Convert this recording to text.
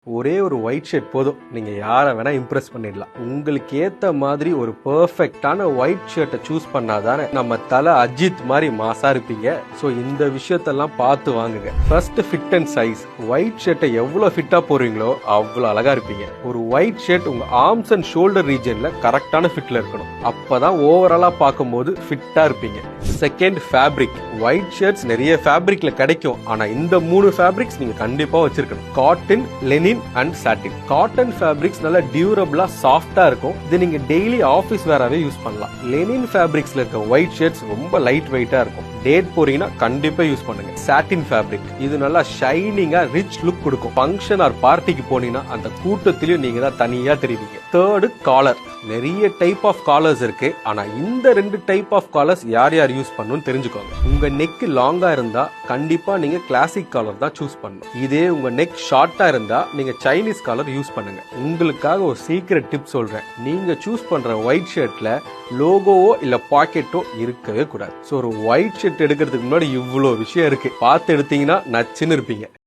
ஒரே ஒரு white shirt போதும், நீங்க யாரை வேணா இம்ப்ரெஸ் பண்ணிடலாம். உங்களுக்கு ஏத்த மாதிரி ஒரு பெர்ஃபெக்டான ஒயிட் ஷர்ட்டை சூஸ் பண்ணாதானே நம்ம தலை அஜித் மாதிரி மாசா இருப்பீங்க. ஸோ இந்த விஷயத்தெல்லாம் பார்த்து வாங்குங்க. First fit and size. White ஷர்ட்டை எவ்வளவு ஃபிட்டா போறீங்களோ அவ்வளவு அழகா இருப்பீங்க. ஒரு ஒயிட் ஷர்ட் உங்க ஆர்ம்ஸ் அண்ட் ஷோல்டர் ரீஜன்ல கரெக்டான ஃபிட்ல இருக்கணும். அப்பதான் ஓவராலா பார்க்கும்போது ஃபிட்டா இருப்பீங்க. Second, fabric. ஒயிட் ஷர்ட்ஸ் நிறைய ஃபேப்ரிக்ல கிடைக்கும், ஆனா இந்த 3 ஃபேப்ரிக்ஸ் நீங்க கண்டிப்பா வச்சிருக்கணும். Cotton, Lenin and satin. Cotton fabrics நல்ல டியூரபிளா சாஃப்டா இருக்கும். இது நீங்க டெய்லி ஆபீஸ் வேராவே யூஸ் பண்ணலாம். லெனின் ஃபேப்ரிக்ஸ்ல இருக்க ஒயிட் ஷர்ட்ஸ் ரொம்ப லைட் வெயிட்டா இருக்கும். டேட் போறீங்கன்னா கண்டிப்பா யூஸ் பண்ணுங்க. சாட்டின் ஃபேப்ரிக், இது நல்லா ஷைனிங்கா ரிச் லுக் கொடுக்கும். ஃபங்க்ஷன் ஆர் பார்ட்டிக்கு போனீங்கன்னா அந்த கூட்டத்திலயும் நீங்க தான் தனியா தெரிவிங்க. Third, collar. நிறைய டைப் ஆஃப் காலர்ஸ் இருக்கு, ஆனா இந்த 2 டைப் ஆஃப் காலர்ஸ் யார் யார் யூஸ் பண்ணணும்னு தெரிஞ்சுக்கோங்க. உங்க நெக் லாங்கா இருந்தா கண்டிப்பா நீங்க கிளாசிக் காலர் தான் சூஸ் பண்ணணும். இதே உங்க நெக் ஷார்ட்டா இருந்தா நீங்க சைனீஸ் காலர் யூஸ் பண்ணுங்க. உங்களுக்காக ஒரு சீக்ரெட் டிப் சொல்றேன். நீங்க சூஸ் பண்ற ஒயிட் ஷர்ட்ல லோகோவோ இல்ல பாக்கெட்டோ இருக்கவே கூடாது. ஸோ ஒரு ஒயிட் ஷர்ட் எடுக்கிறதுக்கு முன்னாடி இவ்வளோ விஷயம் இருக்கு. பார்த்து எடுத்தீங்கன்னா நச்சுன்னு இருப்பீங்க.